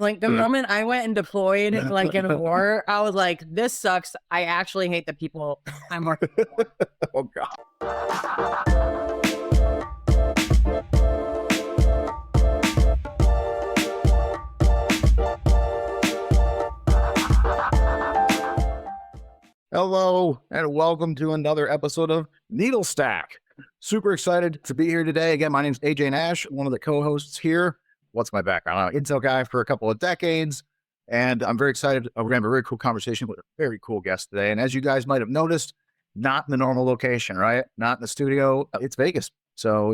Like the moment I went and deployed like in war, I was like, this sucks. I actually hate the people I'm working for. Oh, God. Hello, and welcome to another episode of NeedleStack. Super excited to be here today. Again, my name is AJ Nash, one of the co-hosts here. What's my background? I'm an Intel guy for a couple of decades, and I'm very excited. We're going to have a very cool conversation with a very cool guest today. And as you guys might have noticed, not in the normal location, right? Not in the studio. It's Vegas. So,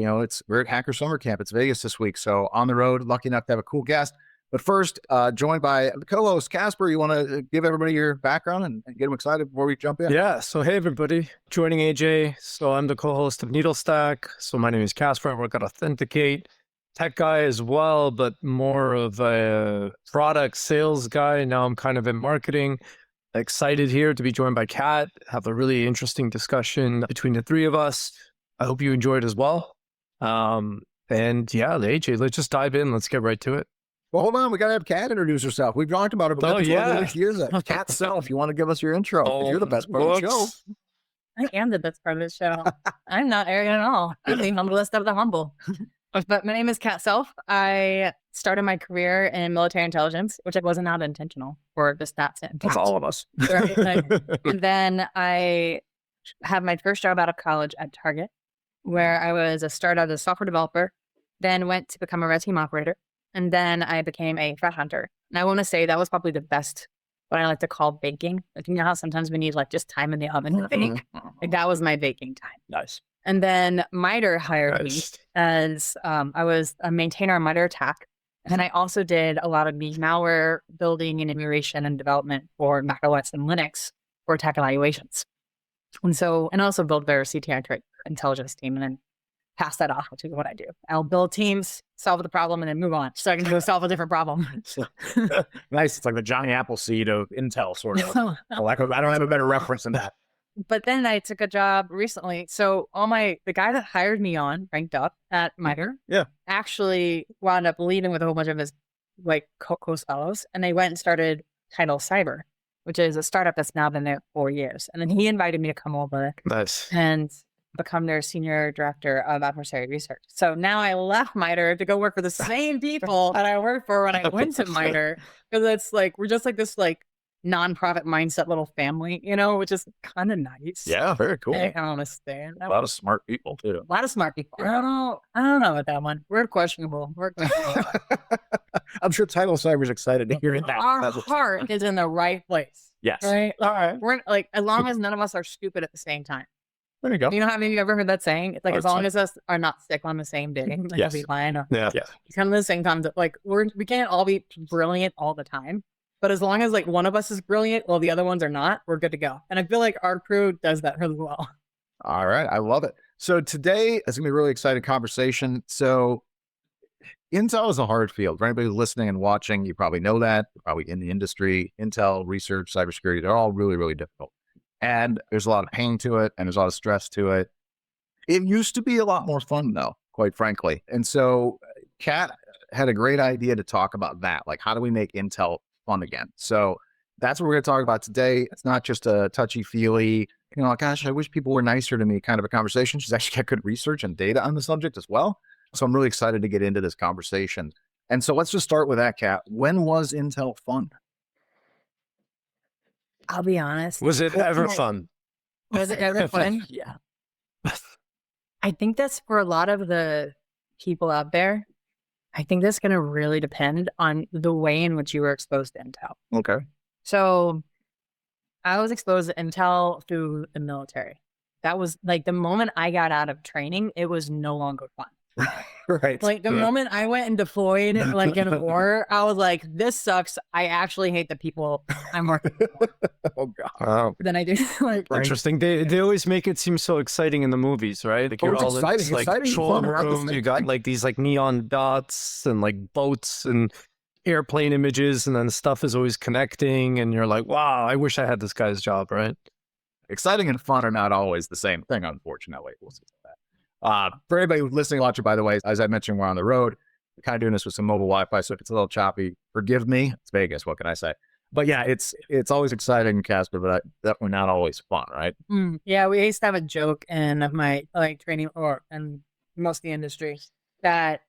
we're at Hacker Summer Camp. It's Vegas this week. So on the road, lucky enough to have a cool guest. But first, joined by the co-host, Kacper. You want to give everybody your background and get them excited before we jump in? Yeah. So, hey, everybody. Joining AJ. So, I'm the co-host of NeedleStack. So, my name is Kacper. I work at Authenticate. Tech guy as well, but more of a product sales guy. Now I'm kind of in marketing. Excited here to be joined by Kat. Have a really interesting discussion between the three of us. I hope you enjoyed as well. And yeah, AJ, let's just dive in. Let's get right to it. Well, hold on. We got to have Kat introduce herself. We've talked about her. Oh, yeah. She is it. Kat self. You want to give us your intro? You're the best part of the show. I am the best part of the show. I'm not arrogant at all. I'm the humblest of the humble. But my name is Kat Self. I started my career in military intelligence, which was not intentional for the stats. That's all of us. Right? And then I had my first job out of college at Target, where I was a software developer, then went to become a red team operator. And then I became a threat hunter. And I want to say that was probably the best, what I like to call baking. Like, you know how sometimes we need like just time in the oven to bake? Like that was my baking time. Nice. And then MITRE hired me as I was a maintainer on MITRE ATT&CK. And I also did a lot of the malware building and emulation and development for macOS and Linux for attack evaluations. And also build their CTI intelligence team and then pass that off to what I do. I'll build teams, solve the problem, and then move on. So I can go solve a different problem. Nice. It's like the Johnny Appleseed of Intel, sort of. I don't have a better reference than that. But then I took a job recently. So the guy that hired me on, ranked up at MITRE, actually wound up leaving with a whole bunch of his like co-host fellows. And they went and started Tidal Cyber, which is a startup that's now been there 4 years. And then he invited me to come over and become their senior director of adversary research. So now I left MITRE to go work for the same people that I worked for when I went to MITRE. Because it's like, we're just like this like nonprofit mindset little family, which is kind of nice. Yeah, very cool. I understand. A lot of smart people too. A lot of smart people. I don't know about that one. We're questionable. I'm sure Tidal Cyber is excited to hear that. Our heart is in the right place. Yes. Right? All right. We're like, as long as none of us are stupid at the same time. There you go. You know how many of you ever heard that saying? It's like, as long as us are not sick on the same day. Like, yes. Yeah. Kind of the same time. Like, we can't all be brilliant all the time. But as long as like one of us is brilliant while the other ones are not, we're good to go. And I feel like our crew does that really well. All right. I love it. So today is going to be a really exciting conversation. So Intel is a hard field. For anybody listening and watching, you probably know that. You're probably in the industry. Intel, research, cybersecurity, they're all really, really difficult. And there's a lot of pain to it and there's a lot of stress to it. It used to be a lot more fun though, quite frankly. And so Kat had a great idea to talk about that. Like, how do we make Intel fun again? So that's what we're going to talk about today. It's not just a touchy-feely, gosh, I wish people were nicer to me kind of a conversation. She's actually got good research and data on the subject as well. So I'm really excited to get into this conversation. And so let's just start with that, Kat. When was Intel fun? I'll be honest. Was it ever fun? Was it ever fun? Yeah. I think that's for a lot of the people out there. I think that's going to really depend on the way in which you were exposed to Intel. Okay. So I was exposed to Intel through the military. That was like the moment I got out of training, it was no longer fun. Right. Like the moment I went and deployed like in war, I was like, this sucks. I actually hate the people I'm working for. Oh God. Then I do like interesting. They always make it seem so exciting in the movies, right? Like you're all in this, like control room. You got like these like neon dots and like boats and airplane images, and then stuff is always connecting, and you're like, wow, I wish I had this guy's job, right? Exciting and fun are not always the same thing, unfortunately. We'll see that. For everybody listening, watching, by the way, as I mentioned, we're on the road. kind of doing this with some mobile Wi-Fi, so if it's a little choppy, forgive me. It's Vegas. What can I say? But yeah, it's always exciting, Kacper, but definitely not always fun, right? Yeah, we used to have a joke in my training and most of the industry that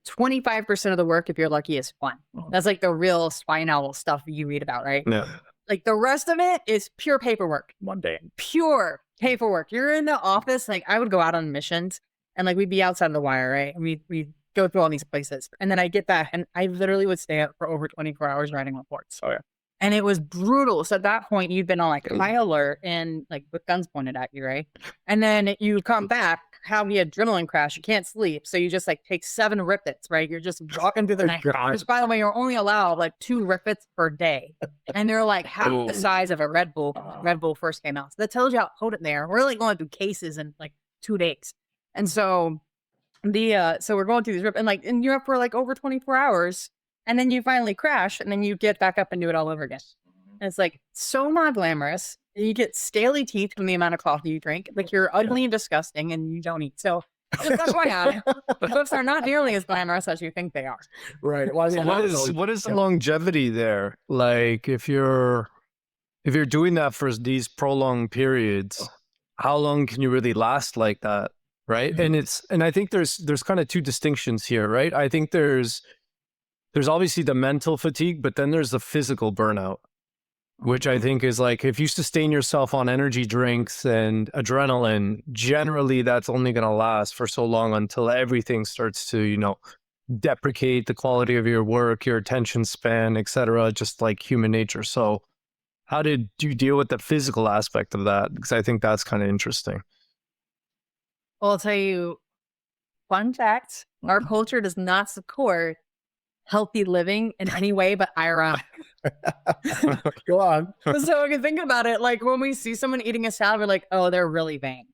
25% of the work, if you're lucky, is fun. That's like the real spine owl stuff you read about, right? Yeah. Like the rest of it is pure paperwork. Mundane. Pure paperwork. You're in the office. Like I would go out on missions and like we'd be outside the wire, right? And we'd go through all these places. And then I get back and I literally would stay up for over 24 hours writing reports. Oh, yeah. And it was brutal. So at that point, you'd been on like high alert and like with guns pointed at you, right? And then you come back, have the adrenaline crash. You can't sleep. So you just like take 7 rippets, right? You're just walking through the night. Which, by the way, you're only allowed like 2 rippets per day. And they're like half the size of a Red Bull. Red Bull first came out. So that tells you how potent they are. We're like going through cases in like 2 days. And so so we're going through these and you're up for like over 24 hours. And then you finally crash, and then you get back up and do it all over again. And it's like so not glamorous. You get scaly teeth from the amount of coffee you drink. Like you're ugly and disgusting, and you don't eat. So that's why books are not nearly as glamorous as you think they are. Right. Well, What is the longevity there? Like if you're doing that for these prolonged periods, how long can you really last like that? Right. And I think there's kind of 2 distinctions here, right? I think there's obviously the mental fatigue, but then there's the physical burnout, which I think is like, if you sustain yourself on energy drinks and adrenaline, generally that's only going to last for so long until everything starts to, deprecate the quality of your work, your attention span, etc., just like human nature. So how did you deal with the physical aspect of that? Because I think that's kind of interesting. Well, I'll tell you, fun fact, our culture does not support healthy living in any way but IRL. Go on. So if you think about it, like when we see someone eating a salad, we're like, oh, they're really vain.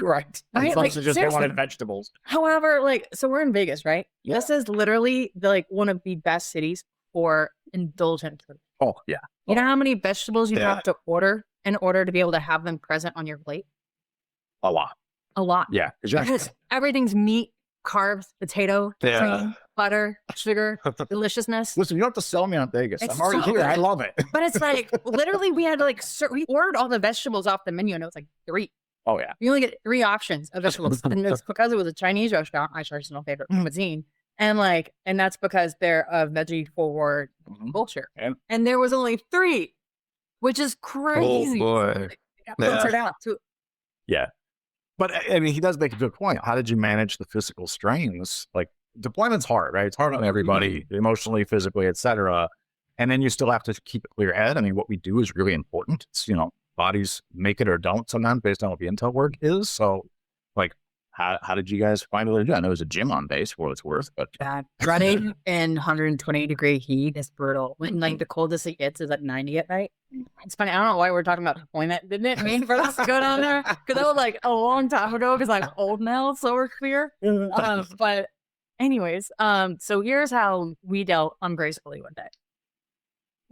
Right. Right? Like, just they wanted vegetables. However, so we're in Vegas, right? Yeah. This is literally one of the best cities for indulgent food. Oh, yeah. You know how many vegetables you have to order in order to be able to have them present on your plate? A lot. A lot. Yeah. Exactly. Because everything's meat, carbs, potato, cream, butter, sugar, deliciousnoness. Listen, you don't have to sell me on Vegas. I'm already here. I love it. But it's like, literally, we had to we ordered all the vegetables off the menu, and it was like 3. Oh, yeah. You only get 3 options of vegetables. And it's because it was a Chinese restaurant, my personal favorite cuisine. And that's because they're a veggie forward culture. And there was only 3, which is crazy. Oh, boy. Filtered out too. Yeah. But I mean, he does make a good point. How did you manage the physical strains? Like, deployment's hard, right? It's hard on everybody, emotionally, physically, etc. And then you still have to keep a clear head. I mean, what we do is really important. It's, bodies make it or don't sometimes based on what the intel work is. So, how did you guys find it? I know there's a gym on base for what it's worth, but running in 120-degree heat is brutal. When the coldest it gets is at 90 at night. It's funny. I don't know why we're talking about deployment. Didn't it mean for us to go down there? Because that was a long time ago. Because I'm old now, so we're clear. But anyways, so here's how we dealt ungracefully one day.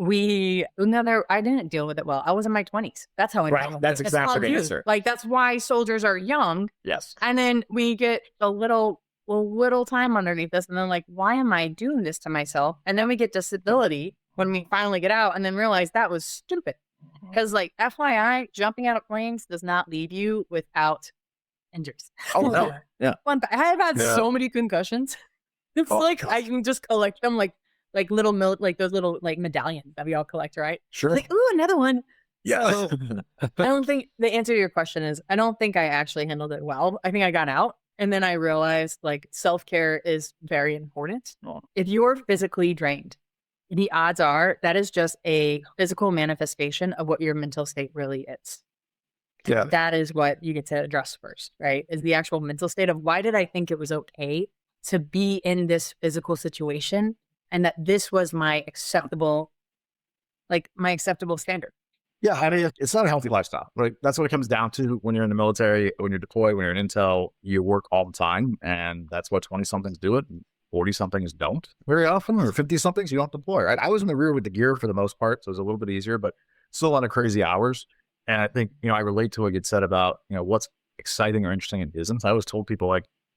I didn't deal with it well. I was in my 20s. That's how I dealt with it. That's exactly the answer. That's why soldiers are young. Yes. And then we get a little time underneath us. And then why am I doing this to myself? And then we get disability when we finally get out and then realize that was stupid. Because FYI, jumping out of planes does not leave you without injuries. Oh, no. Yeah. I have had so many concussions. It's I can just collect them little those little medallions that we all collect, right? Sure. Ooh, another one. Yeah. I don't think the answer to your question is I don't think I actually handled it well. I think I got out and then I realized self-care is very important. If you're physically drained, the odds are that is just a physical manifestation of what your mental state really is. Yeah. That is what you get to address first, right? Is the actual mental state of why did I think it was okay to be in this physical situation and that this was my acceptable standard. Yeah, I mean, it's not a healthy lifestyle, right? That's what it comes down to when you're in the military, when you're deployed, when you're in intel, you work all the time. And that's what 20-somethings do it. 40-somethings don't very often, or 50-somethings, you don't deploy, right? I was in the rear with the gear for the most part, so it was a little bit easier, but still a lot of crazy hours. And I think, I relate to what you said about, what's exciting or interesting and isn't. I always told people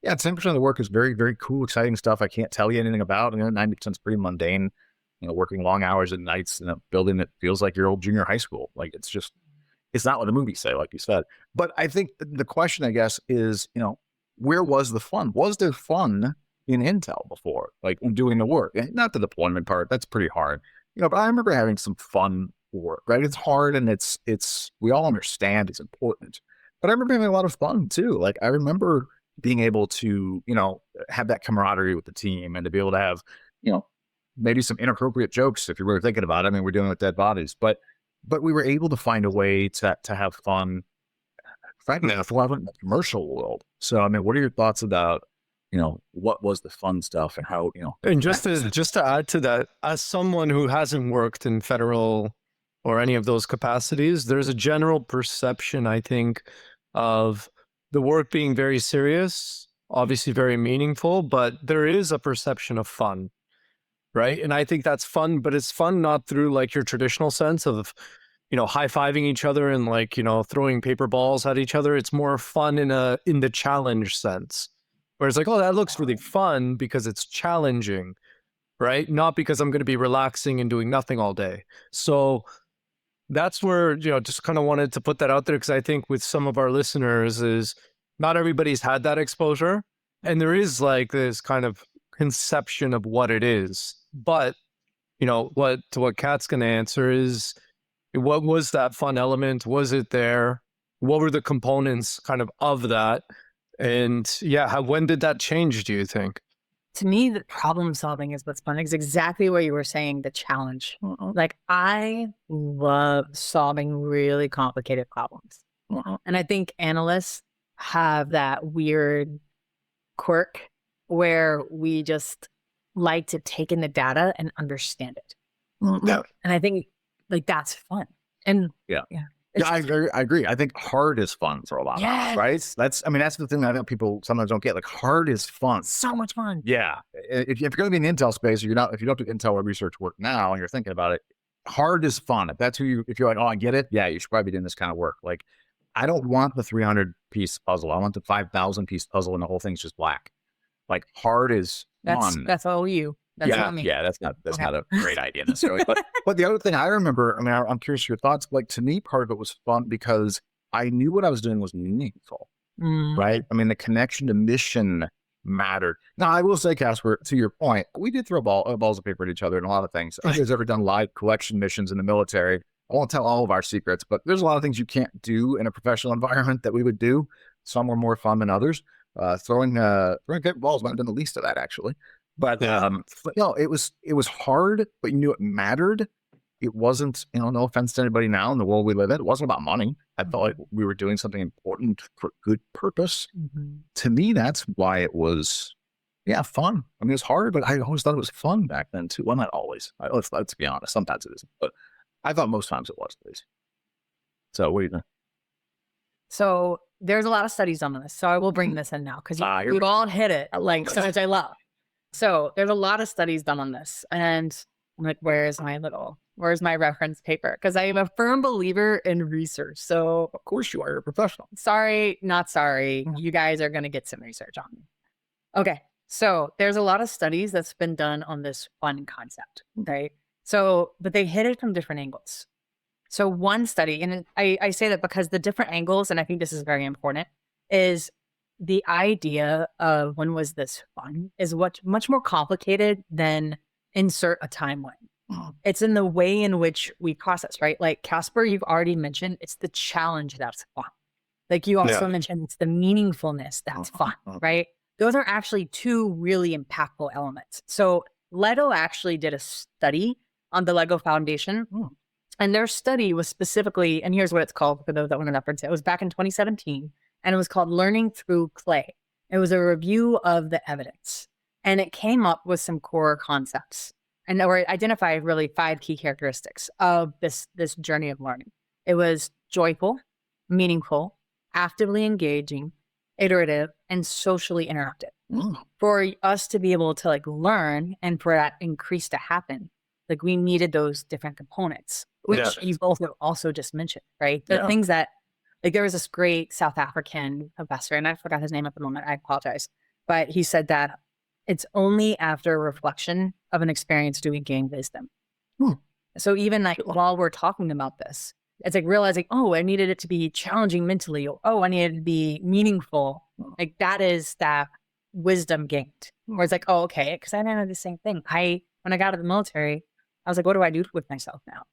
Yeah, 10% of the work is very, very cool, exciting stuff I can't tell you anything about. 90% is pretty mundane, working long hours and nights in a building that feels like your old junior high school. Like, it's not what the movies say, like you said. But I think the question, I guess, is, where was the fun? Was there fun in Intel before, like doing the work? Not the deployment part, that's pretty hard. But I remember having some fun work, right? It's hard and we all understand it's important. But I remember having a lot of fun too. Like, I remember being able to, have that camaraderie with the team and to be able to have, maybe some inappropriate jokes if you were thinking about it. I mean, we're dealing with dead bodies, but we were able to find a way to have fun, frankly, in the commercial world. So, I mean, what are your thoughts about, what was the fun stuff and how, And just to add to that, as someone who hasn't worked in federal or any of those capacities, there's a general perception, I think, of the work being very serious, obviously very meaningful, but there is a perception of fun, right? And I think that's fun, but it's fun not through like your traditional sense of, high-fiving each other and like, throwing paper balls at each other. It's more fun in the challenge sense, where it's like, oh, that looks really fun because it's challenging, right? Not because I'm going to be relaxing and doing nothing all day. So that's where, just kind of wanted to put that out there, because I think with some of our listeners is not everybody's had that exposure. And there is like this kind of conception of what it is. But, what Kat's going to answer is, what was that fun element? Was it there? What were the components kind of that? And yeah, when did that change, do you think? To me, the problem solving is what's fun. It's exactly what you were saying, the challenge. Like, I love solving really complicated problems. And I think analysts have that weird quirk where we just like to take in the data and understand it. And I think like that's fun. And yeah, I agree. I think hard is fun for a lot of us, right? That's the thing that I think people sometimes don't get. Like, hard is fun. So much fun. Yeah. If you're going to be in the Intel space, if you don't do Intel web research work now and you're thinking about it, hard is fun. If you're like, oh, I get it. Yeah, you should probably be doing this kind of work. Like, I don't want the 300 piece puzzle. I want the 5,000 piece puzzle and the whole thing's just black. Like, hard is fun. That's all you. That's not me. Yeah, that's not a great idea necessarily. But the other thing I remember, I'm curious your thoughts. Like, to me, part of it was fun because I knew what I was doing was meaningful, right? I mean, the connection to mission mattered. Now, I will say, Kacper, to your point, we did throw balls of paper at each other and a lot of things. If you guys ever done live collection missions in the military, I won't tell all of our secrets, but there's a lot of things you can't do in a professional environment that we would do. Some were more fun than others. Throwing paper balls might have been the least of that, actually. But it was hard, but you knew it mattered. It wasn't, no offense to anybody now in the world we live in, it wasn't about money. I felt like we were doing something important for good purpose. To me, that's why it was, fun. I mean, it was hard, but I always thought it was fun back then too. Well, not always. Let's be honest. Sometimes it isn't, but I thought most times it was, at least. So what do you think? So there's a lot of studies on this. So I will bring this in now because you've all hit it like so much I love. So there's a lot of studies done on this, and I'm like, where's my reference paper? Because I am a firm believer in research. So of course you are, you're a professional. Sorry, not sorry. You guys are going to get some research on me. Okay. So there's a lot of studies that's been done on this fun concept, right? So, but they hit it from different angles. So one study, and I say that because the different angles, and I think this is very important, is the idea of when was this fun is much more complicated than insert a timeline. It's in the way in which we process, right? Like Kacper, you've already mentioned, it's the challenge that's fun. Like you also mentioned, it's the meaningfulness that's fun, right? Those are actually two really impactful elements. So Leto actually did a study on the Lego Foundation. And their study was specifically, and here's what it's called for those that want to reference it. It was back in 2017. And it was called Learning Through Clay. It was a review of the evidence. And it came up with some core concepts. And or identified really 5 key characteristics of this journey of learning. It was joyful, meaningful, actively engaging, iterative, and socially interactive. For us to be able to like learn and for that increase to happen, like we needed those different components, which you both also just mentioned, right? The things that, like there was this great South African professor, and I forgot his name at the moment, I apologize. but he said that it's only after reflection of an experience do we gain wisdom. So even like while we're talking about this, it's like realizing, oh, I needed it to be challenging mentally. Oh, I needed it to be meaningful. Like that is that wisdom gained. Where it's like, oh, okay, because I didn't know the same thing. When I got out of the military, I was like, what do I do with myself now?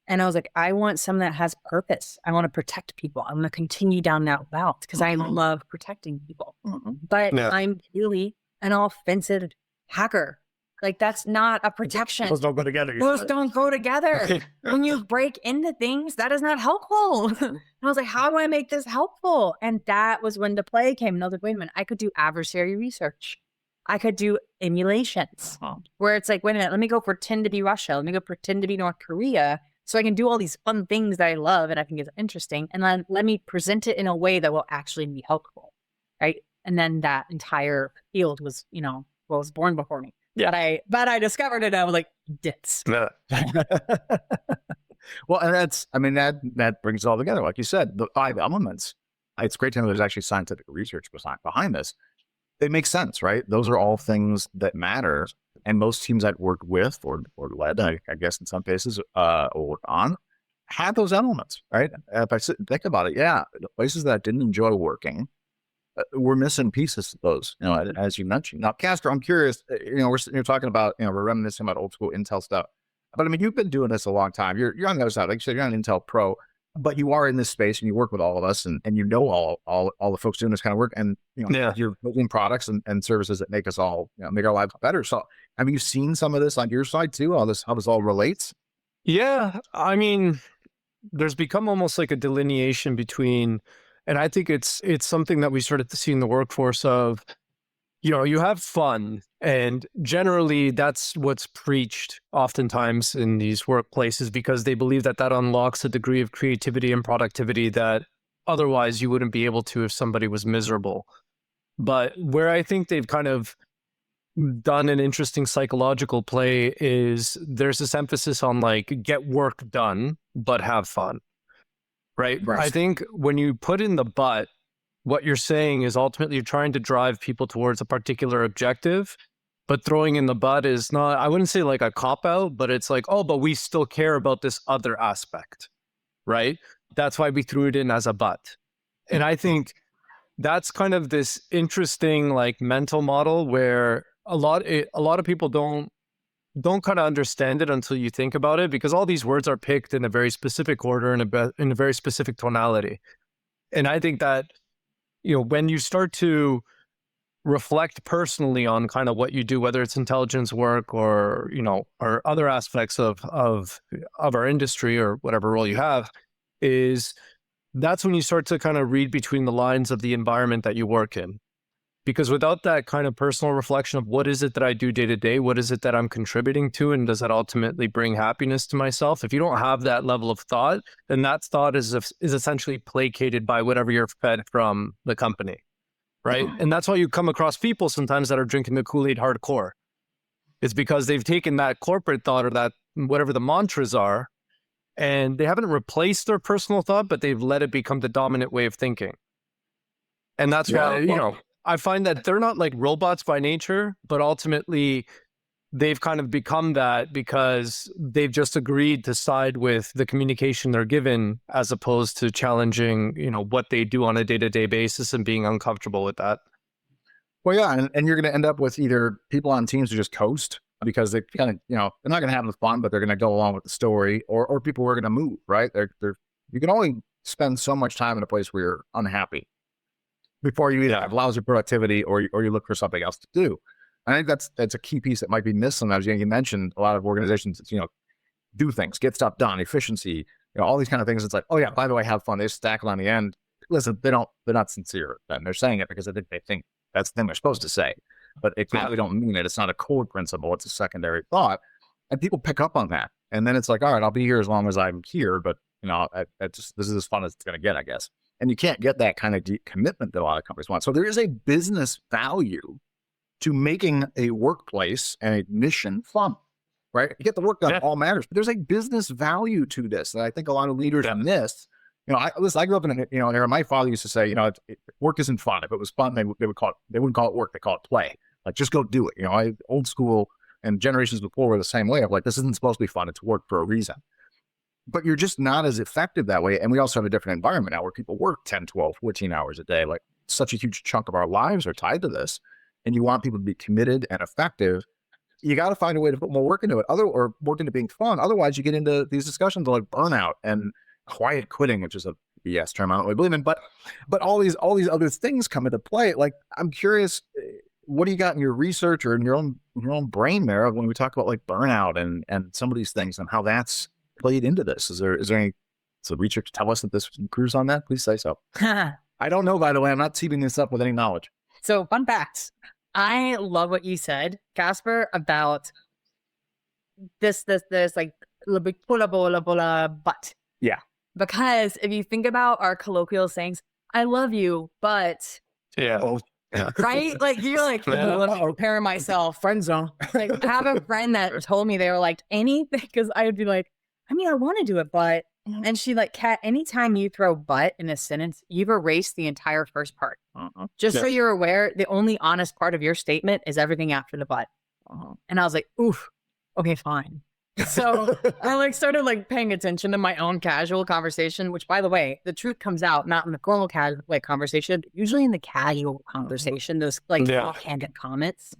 And I was like, I want something that has purpose. I want to protect people. I want to continue down that route because I love protecting people. But I'm really an offensive hacker. Like, that's not a protection. Those don't go together. Those don't go together. When you break into things, that is not helpful. And I was like, how do I make this helpful? And that was when the play came. And I was like, wait a minute, I could do adversary research. I could do emulations where it's like, wait a minute, let me go pretend to be Russia. Let me go pretend to be North Korea. So I can do all these fun things that I love and I think it's interesting. And then let me present it in a way that will actually be helpful. Right. And then that entire field was, was born before me. Yeah. But I discovered it. I was like, dits. Well, and that brings it all together. Like you said, the 5 elements. It's great to know there's actually scientific research behind this. They make sense, right? Those are all things that matter. And most teams I've worked with or led, I guess in some cases, or on, had those elements, right? If I sit and think about it, the places that I didn't enjoy working, we're missing pieces of those, as you mentioned. Now, Kacper, I'm curious, we're sitting here talking about, we're reminiscing about old school Intel stuff. But I mean, you've been doing this a long time. You're on the other side. Like you said, you're an Intel pro, but you are in this space and you work with all of us and you know all the folks doing this kind of work. And, you're building products and services that make us all, make our lives better. So, I mean, you've seen some of this on your side too, how this all relates? Yeah. I mean, there's become almost like a delineation between, and I think it's something that we started to see in the workforce of, you have fun, and generally that's what's preached oftentimes in these workplaces because they believe that unlocks a degree of creativity and productivity that otherwise you wouldn't be able to if somebody was miserable. But where I think they've kind of done an interesting psychological play is there's this emphasis on like get work done, but have fun. Right? I think when you put in the but, what you're saying is ultimately you're trying to drive people towards a particular objective, but throwing in the but is not, I wouldn't say like a cop-out, but it's like, oh, but we still care about this other aspect, right? That's why we threw it in as a but. And I think that's kind of this interesting like mental model where a lot of people don't kind of understand it until you think about it, because all these words are picked in a very specific order and in a very specific tonality. And I think that, when you start to reflect personally on kind of what you do, whether it's intelligence work or, or other aspects of our industry or whatever role you have, that's when you start to kind of read between the lines of the environment that you work in. Because without that kind of personal reflection of what is it that I do day to day, what is it that I'm contributing to, and does that ultimately bring happiness to myself? If you don't have that level of thought, then that thought is essentially placated by whatever you're fed from the company, right? And that's why you come across people sometimes that are drinking the Kool-Aid hardcore. It's because they've taken that corporate thought or that whatever the mantras are, and they haven't replaced their personal thought, but they've let it become the dominant way of thinking. And that's why, I find that they're not like robots by nature, but ultimately they've kind of become that because they've just agreed to side with the communication they're given as opposed to challenging, what they do on a day-to-day basis and being uncomfortable with that. Well, yeah. And you're going to end up with either people on teams who just coast because they kind of, they're not going to have the fun, but they're going to go along with the story, or people who are going to move, right? You can only spend so much time in a place where you're unhappy before you either have lousy productivity or you look for something else to do. I think that's a key piece that might be missed sometimes. You mentioned a lot of organizations, do things, get stuff done, efficiency, all these kind of things. It's like, oh yeah, by the way, have fun. They stack it on the end. Listen, they're not sincere. Then they're saying it because I think they think that's the thing they're supposed to say, but it clearly don't mean it. It's not a core principle. It's a secondary thought, and people pick up on that. And then it's like, all right, I'll be here as long as I'm here, but this is as fun as it's going to get, I guess. And you can't get that kind of deep commitment that a lot of companies want. So there is a business value to making a workplace and a mission fun, right? You get the work done, all matters. But there's a business value to this that I think a lot of leaders miss, I grew up in an era. My father used to say, work isn't fun. If it was fun, they wouldn't call it work. They call it play. Like, just go do it. Old school and generations before were the same way of like, this isn't supposed to be fun. It's work for a reason. But you're just not as effective that way. And we also have a different environment now where people work 10, 12, 14 hours a day. Like, such a huge chunk of our lives are tied to this. And you want people to be committed and effective. You got to find a way to put more work into it, or work into being fun. Otherwise, you get into these discussions like burnout and quiet quitting, which is a BS term I don't really believe in. But all these other things come into play. Like, I'm curious, what do you got in your research or in your own brain there when we talk about like burnout and some of these things and how that's played into this? Is there any research to tell us that this accrues on that? Please say so. I don't know, by the way. I'm not teaming this up with any knowledge. So, fun facts. I love what you said, Kacper, about this like but. Yeah. Because if you think about our colloquial sayings, I love you, but. Yeah. Oh, yeah. Right? Like, you're like, let me prepare myself. Friend zone. Like, I have a friend that told me they were like, anything, because I would be like, I mean, I want to do it, but. And she like, Kat, anytime you throw but in a sentence, you've erased the entire first part. Just so you're aware, the only honest part of your statement is everything after the but. And I was like, oof, okay, fine. So I like started like paying attention to my own casual conversation, which, by the way, the truth comes out not in the formal casual conversation, but usually in the casual conversation, those like offhanded comments.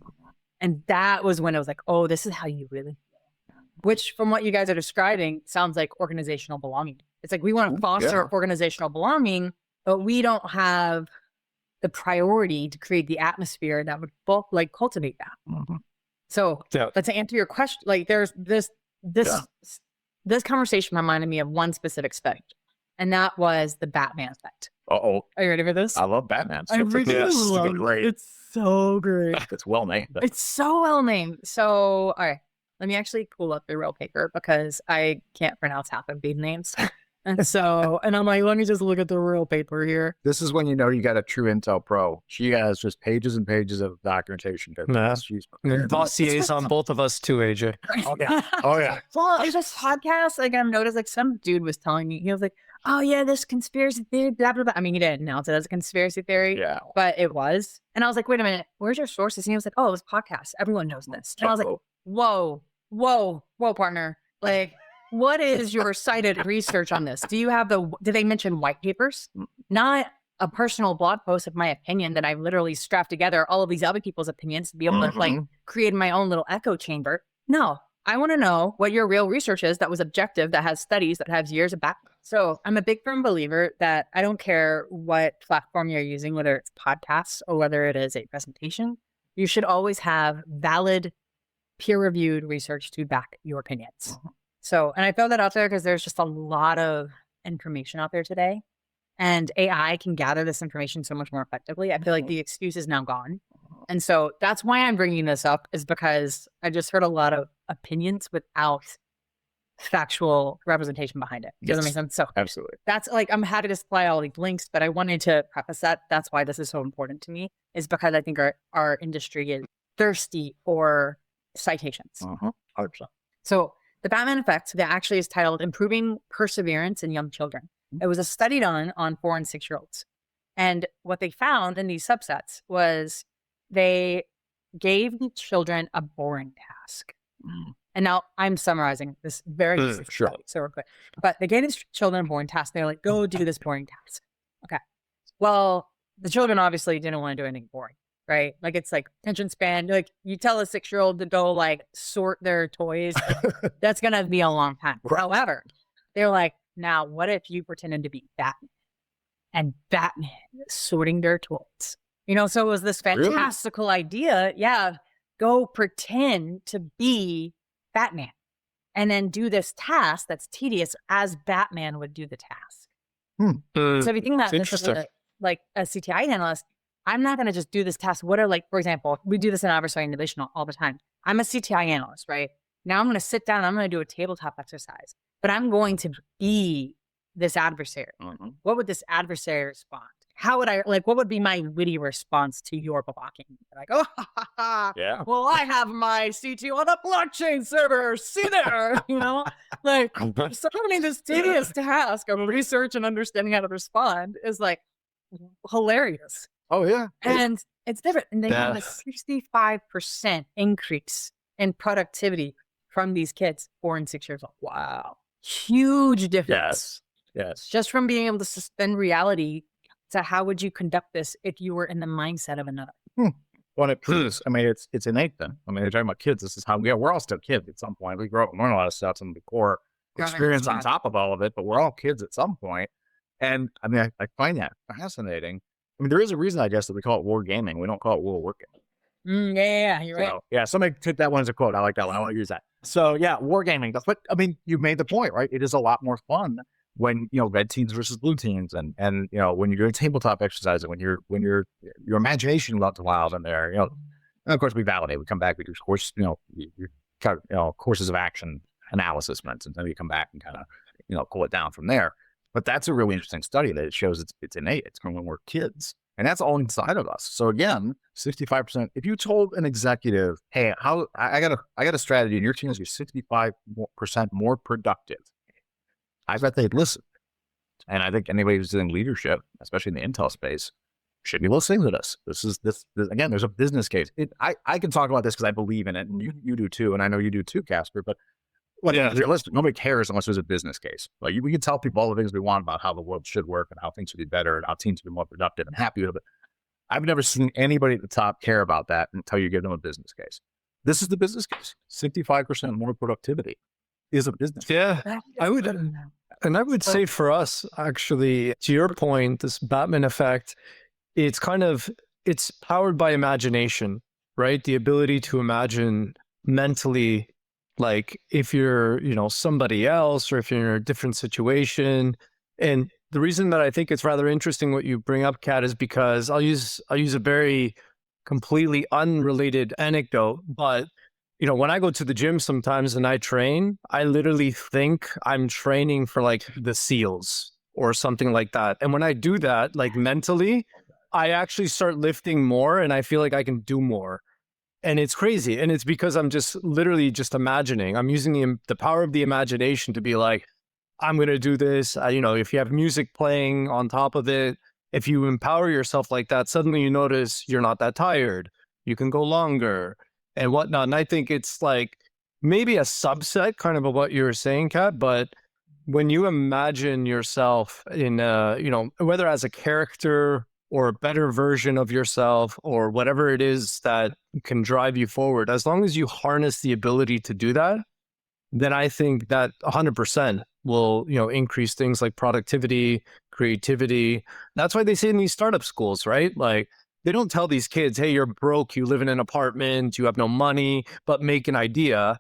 And that was when I was like, oh, this is how you really feel. Which, from what you guys are describing, sounds like organizational belonging. It's like we want to foster organizational belonging, but we don't have the priority to create the atmosphere that would both like cultivate that. So, but to answer your question, like there's this conversation reminded me of one specific study, and that was the Batman effect. Are you ready for this? I love Batman. I really love it. It's so great. It's well named. It's so well named. So, all right, let me actually pull up the real paper because I can't pronounce half of these names. And I'm like, let me just look at the real paper here. This is when you know you got a true Intel pro. She has just pages and pages of documentation. Dossiers on both of us too, AJ. Oh yeah. Well, it's this podcast. Like, I've noticed, like, some dude was telling me, he was like, oh yeah, this conspiracy theory, blah blah blah. I mean, he didn't announce it as a conspiracy theory, but it was. And I was like, wait a minute, where's your sources? And he was like, oh, it was podcast. Everyone knows this. And I was like, whoa, partner, like. What is your cited research on this? Did they mention white papers? Not a personal blog post of my opinion that I've literally strapped together all of these other people's opinions to be able to like create my own little echo chamber. No, I want to know what your real research is that was objective, that has studies, that has years of back. So I'm a big firm believer that I don't care what platform you're using, whether it's podcasts or whether it is a presentation, you should always have valid peer-reviewed research to back your opinions. So, and I throw that out there because there's just a lot of information out there today, and AI can gather this information so much more effectively. I feel like the excuse is now gone. And so that's why I'm bringing this up, is because I just heard a lot of opinions without factual representation behind it. Does that make sense? So absolutely. That's like, I'm happy to supply all these links, but I wanted to preface that. That's why this is so important to me, is because I think our industry is thirsty for citations. 100%. So the Batman effect, that actually is titled Improving Perseverance in Young Children. It was a study done on 4 and 6-year-olds. And what they found in these subsets was they gave the children a boring task. And now I'm summarizing this very so real quick. But they gave these children a boring task. They're like, go do this boring task. Okay. Well, the children obviously didn't want to do anything boring. Right? Like, it's like attention span. Like, you tell a 6-year-old to go like sort their toys, that's going to be a long time. However, they're like, now what if you pretended to be Batman, and Batman sorting their toys? So it was this fantastical idea. Yeah. Go pretend to be Batman and then do this task that's tedious as Batman would do the task. So if you think about this as a CTI analyst, I'm not going to just do this task. What are, like, for example, we do this in adversary innovation all the time. I'm a CTI analyst, right? Now I'm going to sit down, I'm going to do a tabletop exercise, but I'm going to be this adversary. What would this adversary respond? How would what would be my witty response to your blocking? Like, oh, well, I have my CT on a blockchain server. See there, Like, solving this tedious task of research and understanding how to respond is like hilarious. Oh yeah. And it's different. And they have a 65% increase in productivity from these kids 4 and 6 years old. Wow. Huge difference. Yes. Just from being able to suspend reality to how would you conduct this if you were in the mindset of another. Well, it proves, I mean, it's innate then. I mean, you're talking about kids. This is how we're all still kids at some point. We grow up and learn a lot of stuff, some of the core experience on top of all of it, but we're all kids at some point. And I mean, I find that fascinating. I mean, there is a reason, I guess, that we call it wargaming. We don't call it wargaming. Yeah, you're right. Yeah, somebody took that one as a quote. I like that one. I want to use that. So yeah, wargaming. That's what, I mean, you made the point, right? It is a lot more fun when, red teams versus blue teams, and when you're doing tabletop exercises, when your imagination runs wild in there, and of course we validate, we come back, we do course, courses of action analysis, for instance, and we come back and kind of pull it down from there. But that's a really interesting study that it shows it's innate. It's from when we're kids, and that's all inside of us. So again, 65%. If you told an executive, hey, I got a strategy, and your team is 65% more productive, I bet they'd listen. And I think anybody who's doing leadership, especially in the intel space, should be listening to this. This again, there's a business case. I can talk about this because I believe in it, and you do too, and I know you do too, Kacper. But realistic, nobody cares unless there's a business case. Like we can tell people all the things we want about how the world should work and how things should be better and how teams should be more productive and happy with it. I've never seen anybody at the top care about that until you give them a business case. This is the business case. 65% more productivity is a business case. Yeah, I would say for us, actually, to your point, this Batman effect, it's powered by imagination, right? The ability to imagine mentally, like if you're, somebody else, or if you're in a different situation. And the reason that I think it's rather interesting what you bring up, Kat, is because I'll use a very completely unrelated anecdote, but when I go to the gym sometimes and I train, I literally think I'm training for like the SEALs or something like that. And when I do that, like mentally, I actually start lifting more and I feel like I can do more. And it's crazy. And it's because I'm just literally just imagining. I'm using the power of the imagination to be like, I'm going to do this. If you have music playing on top of it, if you empower yourself like that, suddenly you notice you're not that tired. You can go longer and whatnot. And I think it's like maybe a subset kind of what you were saying, Kat, but when you imagine yourself in, whether as a character or a better version of yourself or whatever it is that can drive you forward, as long as you harness the ability to do that, then I think that 100% will, increase things like productivity, creativity. That's why they say in these startup schools, right? Like, they don't tell these kids, hey, you're broke, you live in an apartment, you have no money, but make an idea.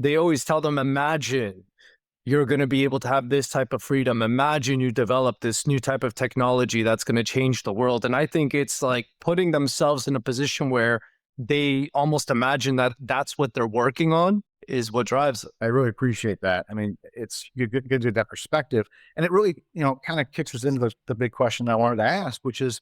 They always tell them, imagine you're going to be able to have this type of freedom. Imagine you develop this new type of technology that's going to change the world. And I think it's like putting themselves in a position where they almost imagine that that's what they're working on is what drives it. I really appreciate that. I mean, it's good to get that perspective. And it really, kind of kicks us into the big question I wanted to ask, which is,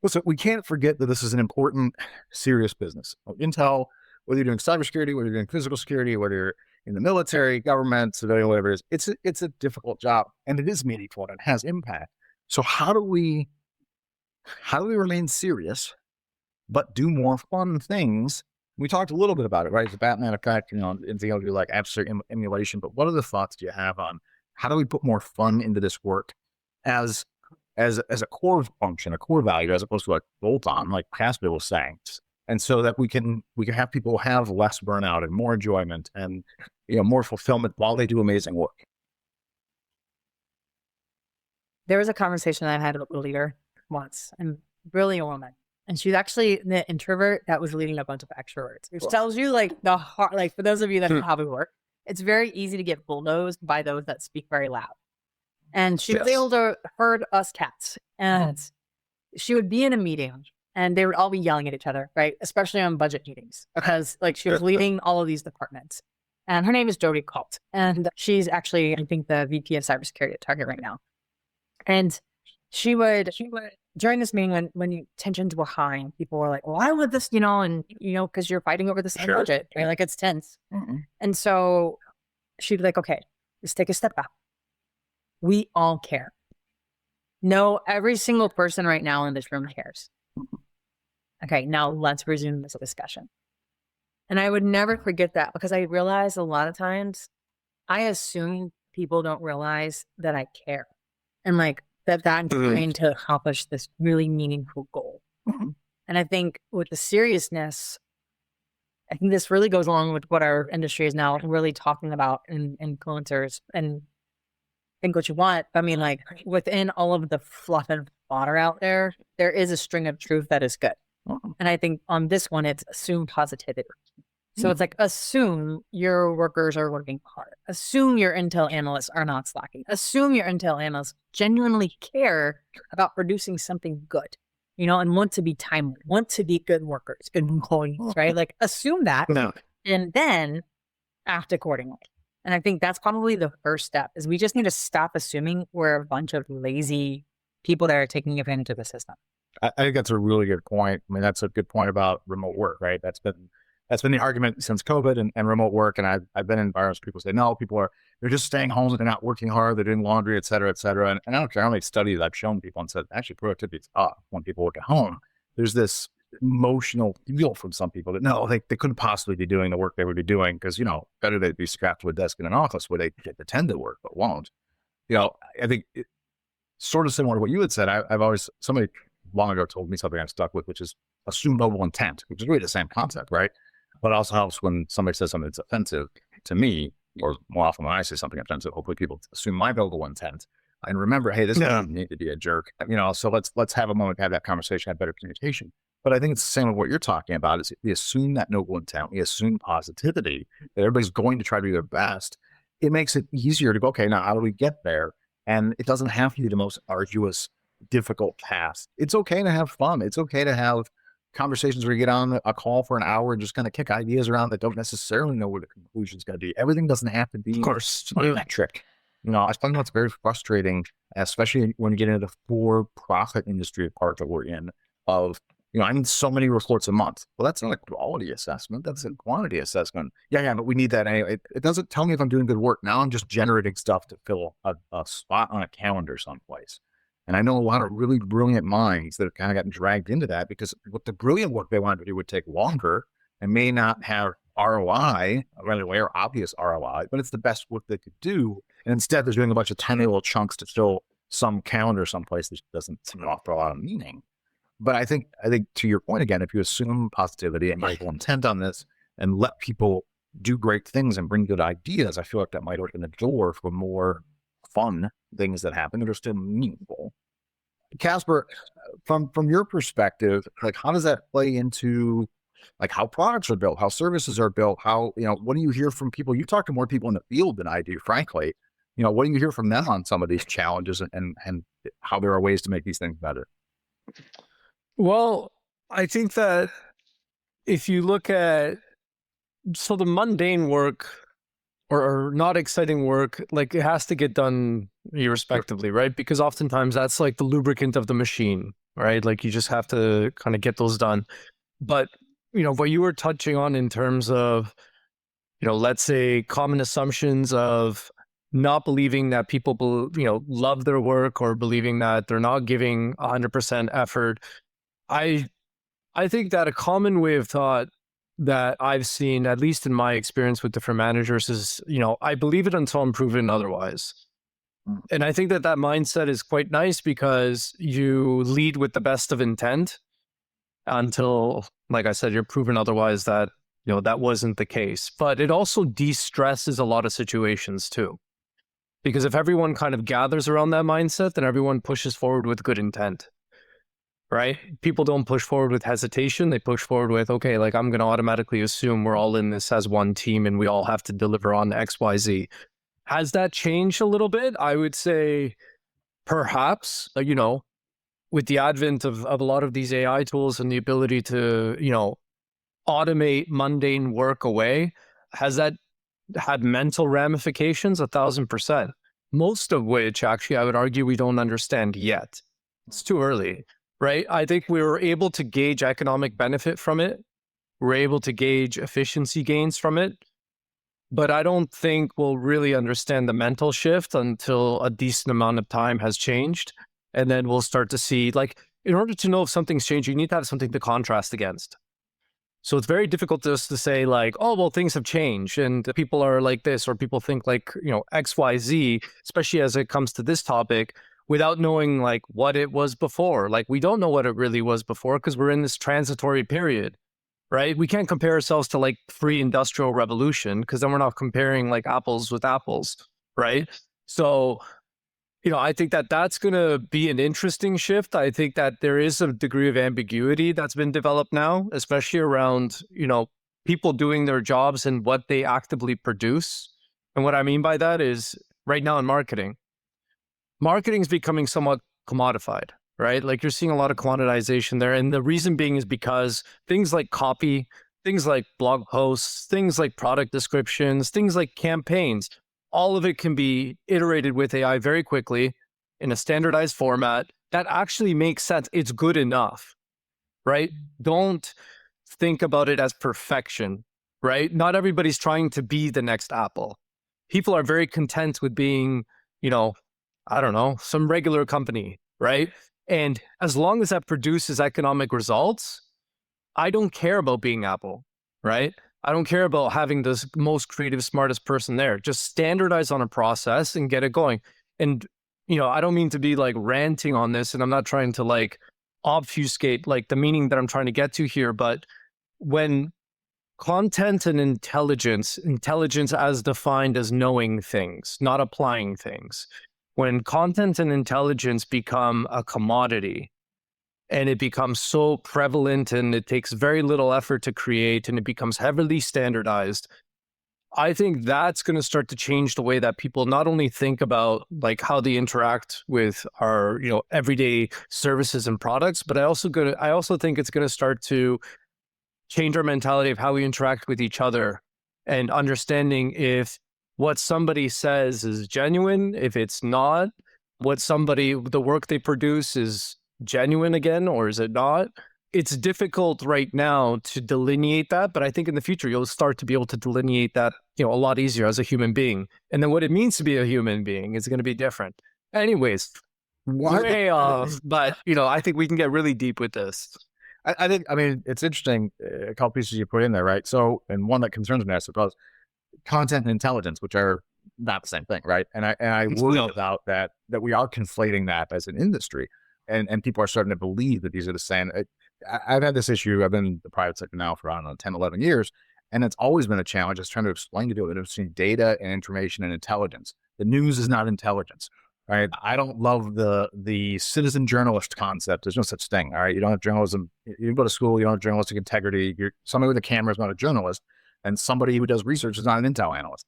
listen, we can't forget that this is an important, serious business. Intel, whether you're doing cybersecurity, whether you're doing physical security, whether you're in the military, government, civilian, whatever it is, it's a difficult job, and it is meaningful and it has impact. So how do we remain serious, but do more fun things? We talked a little bit about it, right? The Batman effect, and the other like adversary emulation. But what other thoughts do you have on how do we put more fun into this work as a core function, a core value, as opposed to like bolt on, like Kacper was saying, and so that we can have people have less burnout and more enjoyment and more fulfillment while they do amazing work. There was a conversation I had with a leader once, and brilliant woman. And she's actually the introvert that was leading a bunch of extroverts, which tells you like the heart, like for those of you that know how we work, it's very easy to get bulldozed by those that speak very loud. And she was able to herd us cats. And she would be in a meeting and they would all be yelling at each other, right? Especially on budget meetings, because like she was leading all of these departments. And her name is Jodie Colt. And she's actually, I think, the VP of Cybersecurity at Target right now. And she would during this meeting when tensions were high and people were like, well, I want this, and because you're fighting over the same budget, right? Like it's tense. And so she'd be like, okay, is take a step back. We all care. No, every single person right now in this room cares. Okay, now let's resume this discussion. And I would never forget that, because I realize a lot of times I assume people don't realize that I care, and like that I'm trying to accomplish this really meaningful goal. And I think with the seriousness, I think this really goes along with what our industry is now really talking about in influencers, and think what you want. I mean, like within all of the fluff and fodder out there, there is a string of truth that is good. And I think on this one, it's assume positivity. So it's like, assume your workers are working hard. Assume your Intel analysts are not slacking. Assume your Intel analysts genuinely care about producing something good, and want to be timely, want to be good workers, good employees, right? Like assume that, and then act accordingly. And I think that's probably the first step, is we just need to stop assuming we're a bunch of lazy people that are taking advantage of the system. I think that's a really good point. I mean, that's a good point about remote work, right? That's been the argument since COVID and remote work. And I've been in environments where people say, no, they're just staying home, they're not working hard, they're doing laundry, et cetera, et cetera. And I don't care how many studies I've shown people and said, actually, productivity is up when people work at home. There's this emotional feel from some people that no, they couldn't possibly be doing the work they would be doing, because, better they'd be strapped to a desk in an office where they get to tend to work, but won't. I think sort of similar to what you had said. Somebody long ago told me something I'm stuck with, which is assume noble intent, which is really the same concept, right? But it also helps when somebody says something that's offensive to me, or more often when I say something offensive, hopefully people assume my noble intent and remember, hey, this doesn't need to be a jerk, so let's have a moment to have that conversation, have better communication. But I think it's the same with what you're talking about, is we assume that noble intent, we assume positivity, that everybody's going to try to do their best. It makes it easier to go, okay, now how do we get there? And it doesn't have to be the most arduous, difficult task. It's okay to have fun. It's okay to have conversations where you get on a call for an hour and just kind of kick ideas around that don't necessarily know where the conclusion's going to be. Everything doesn't have to be, of course, electric. I find that's very frustrating, especially when you get into the for-profit industry part that we're in of, I need so many reports a month. Well, that's not a quality assessment. That's a quantity assessment. Yeah, but we need that anyway. It doesn't tell me if I'm doing good work. Now I'm just generating stuff to fill a spot on a calendar someplace. And I know a lot of really brilliant minds that have kind of gotten dragged into that, because what the brilliant work they wanted to do would take longer and may not have ROI right away, or obvious ROI, but it's the best work they could do. And instead, they're doing a bunch of tiny little chunks to fill some calendar someplace that doesn't seem to offer a lot of meaning. But I think to your point again, if you assume positivity and medical intent on this and let people do great things and bring good ideas, I feel like that might open the door for more fun things that happen that are still meaningful. Kacper, from your perspective, like how does that play into like how products are built, how services are built, how, what do you hear from people? You talk to more people in the field than I do, frankly. What do you hear from them on some of these challenges and how there are ways to make these things better? Well, I think that if you look at, so the mundane work or not exciting work, like it has to get done irrespectively, right? Because oftentimes that's like the lubricant of the machine, right? Like you just have to kind of get those done. But, what you were touching on in terms of, let's say common assumptions of not believing that people, love their work, or believing that they're not giving 100% effort. I think that a common way of thought that I've seen, at least in my experience with different managers, is, I believe it until I'm proven otherwise. And I think that mindset is quite nice, because you lead with the best of intent until, like I said, you're proven otherwise that, that wasn't the case. But it also de-stresses a lot of situations too. Because if everyone kind of gathers around that mindset, then everyone pushes forward with good intent. Right? People don't push forward with hesitation. They push forward with, okay, like I'm going to automatically assume we're all in this as one team and we all have to deliver on X, Y, Z. Has that changed a little bit? I would say perhaps, with the advent of a lot of these AI tools and the ability to, automate mundane work away, has that had mental ramifications? 1,000%. Most of which, actually, I would argue we don't understand yet. It's too early. Right? I think we were able to gauge economic benefit from it. We're able to gauge efficiency gains from it. but I don't think we'll really understand the mental shift until a decent amount of time has changed. And then we'll start to see, like, in order to know if something's changed, you need to have something to contrast against. So it's very difficult just to say like, oh, well, things have changed and people are like this, or people think like, X, Y, Z, especially as it comes to this topic, without knowing like what it was before. Like, we don't know what it really was before because we're in this transitory period, right? We can't compare ourselves to like pre-industrial revolution because then we're not comparing like apples with apples, right? So I think that that's going to be an interesting shift. I think that there is a degree of ambiguity that's been developed now, especially around, people doing their jobs and what they actively produce. And what I mean by that is right now in marketing is becoming somewhat commodified, right? Like, you're seeing a lot of commoditization there. And the reason being is because things like copy, things like blog posts, things like product descriptions, things like campaigns, all of it can be iterated with AI very quickly in a standardized format that actually makes sense. It's good enough, right? Don't think about it as perfection, right? Not everybody's trying to be the next Apple. People are very content with being, I don't know, some regular company, right? And as long as that produces economic results, I don't care about being Apple, right? I don't care about having the most creative, smartest person there. Just standardize on a process and get it going. And, I don't mean to be like ranting on this, and I'm not trying to like obfuscate like the meaning that I'm trying to get to here. But when content and intelligence as defined as knowing things, not applying things, when content and intelligence become a commodity, and it becomes so prevalent and it takes very little effort to create and it becomes heavily standardized, I think that's going to start to change the way that people not only think about like how they interact with our, everyday services and products, but I also think it's going to start to change our mentality of how we interact with each other and understanding if what somebody says is genuine, if it's not, the work they produce is genuine again, or is it not? It's difficult right now to delineate that, but I think in the future you'll start to be able to delineate that, a lot easier as a human being. And then what it means to be a human being is going to be different. Anyways, way off, but I think we can get really deep with this. I mean, it's interesting, a couple pieces you put in there, right? So, and one that concerns me, I suppose, content and intelligence, which are not the same thing, right? And I worry about that we are conflating that as an industry. And people are starting to believe that these are the same. I've had this issue. I've been in the private sector now for, 10, 11 years. And it's always been a challenge. Just trying to explain to people between data and information and intelligence. The news is not intelligence, right? I don't love the citizen journalist concept. There's no such thing, all right? You don't have journalism. You go to school, you don't have journalistic integrity. Somebody with a camera is not a journalist. And somebody who does research is not an intel analyst.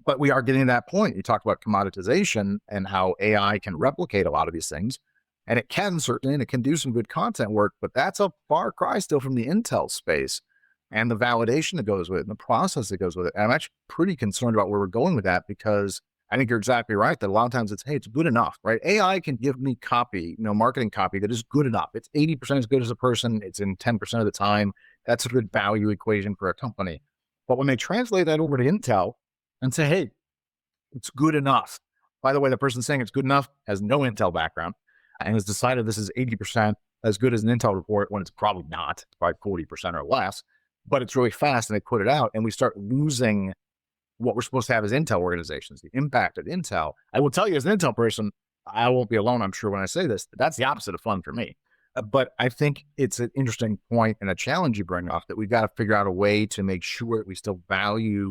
But we are getting to that point. You talk about commoditization and how AI can replicate a lot of these things. And it can certainly, and it can do some good content work, but that's a far cry still from the intel space and the validation that goes with it and the process that goes with it. And I'm actually pretty concerned about where we're going with that, because I think you're exactly right that a lot of times it's, hey, it's good enough, right? AI can give me copy, marketing copy that is good enough. It's 80% as good as a person. It's in 10% of the time. That's a good value equation for a company. But when they translate that over to intel and say, hey, it's good enough. By the way, the person saying it's good enough has no intel background and has decided this is 80% as good as an intel report when it's probably not, probably 40% or less, but it's really fast and they put it out and we start losing what we're supposed to have as intel organizations, the impact of intel. I will tell you as an intel person, I won't be alone, I'm sure, when I say this, that's the opposite of fun for me. But I think it's an interesting point and a challenge you bring up that we've got to figure out a way to make sure we still value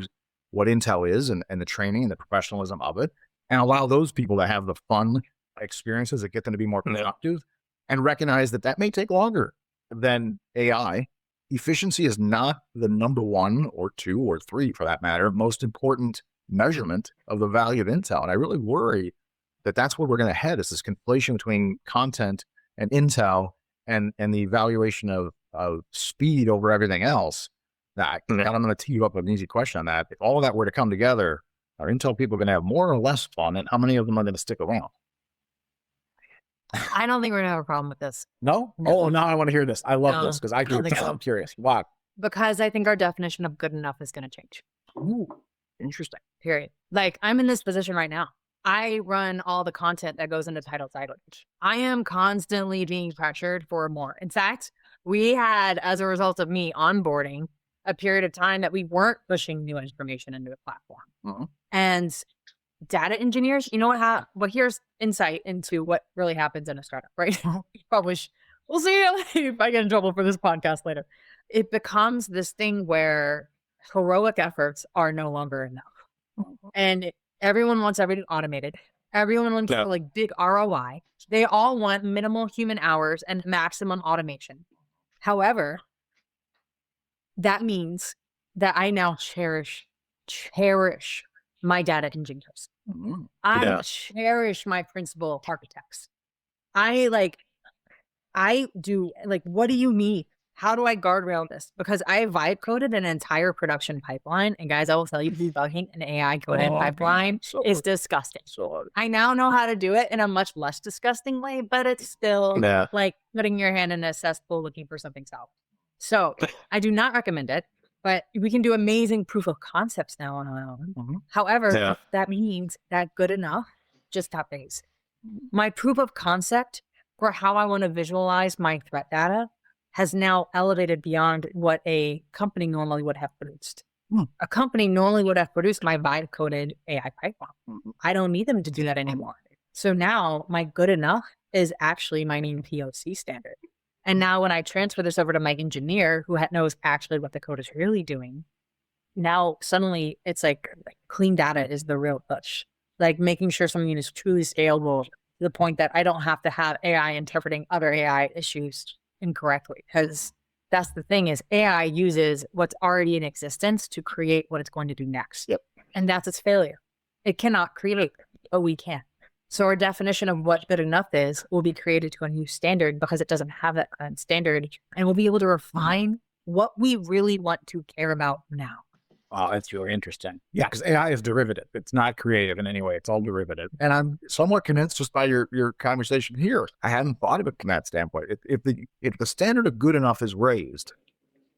what intel is and the training and the professionalism of it, and allow those people to have the fun experiences that get them to be more productive and recognize that that may take longer than AI. Efficiency is not the number one or two or three, for that matter, most important measurement of the value of intel. And I really worry that that's where we're going to head, is this conflation between content and intel and the evaluation of speed over everything else. Now, I'm going to tee you up with an easy question on that. If all of that were to come together, are intel people going to have more or less fun, and how many of them are going to stick around? I don't think we're going to have a problem with this. No? Oh, now I want to hear this. I love this because I'm curious. Why? Because I think our definition of good enough is going to change. Ooh. Interesting. Period. Like, I'm in this position right now. I run all the content that goes into Tidal Cyber. I am constantly being pressured for more. In fact, we had, as a result of me onboarding, a period of time that we weren't pushing new information into the platform. And data engineers, you know what? Here's insight into what really happens in a startup, right? We'll see if I get in trouble for this podcast later. It becomes this thing where heroic efforts are no longer enough. And everyone wants everything automated. Everyone wants like big ROI. They all want minimal human hours and maximum automation. However, that means that I now cherish my data engineers. I cherish my principal architects. I do, like, what do you need? How do I guardrail this? Because I vibe coded an entire production pipeline. And guys, I will tell you, debugging an AI coded pipeline is disgusting. I now know how to do it in a much less disgusting way, but it's still like putting your hand in a cesspool looking for something sour. So I do not recommend it, but we can do amazing proof of concepts now on our own. However, that means that good enough just stop days. My proof of concept for how I want to visualize my threat data has now elevated beyond what a company normally would have produced. A company normally would have produced my vibe-coded AI pipeline. I don't need them to do that anymore. So now my good enough is actually my new POC standard. And now when I transfer this over to my engineer who knows actually what the code is really doing, now suddenly it's like clean data is the real push. Like making sure something is truly scalable to the point that I don't have to have AI interpreting other AI issues incorrectly. Because that's the thing is AI uses what's already in existence to create what it's going to do next. And that's its failure. It cannot create, but we can. So our definition of what good enough is will be created to a new standard because it doesn't have that kind of standard. And we'll be able to refine what we really want to care about now. Wow, that's really interesting. Yeah, because AI is derivative. It's not creative in any way. It's all derivative. And I'm somewhat convinced just by your conversation here. I hadn't thought of it from that standpoint. If the standard of good enough is raised,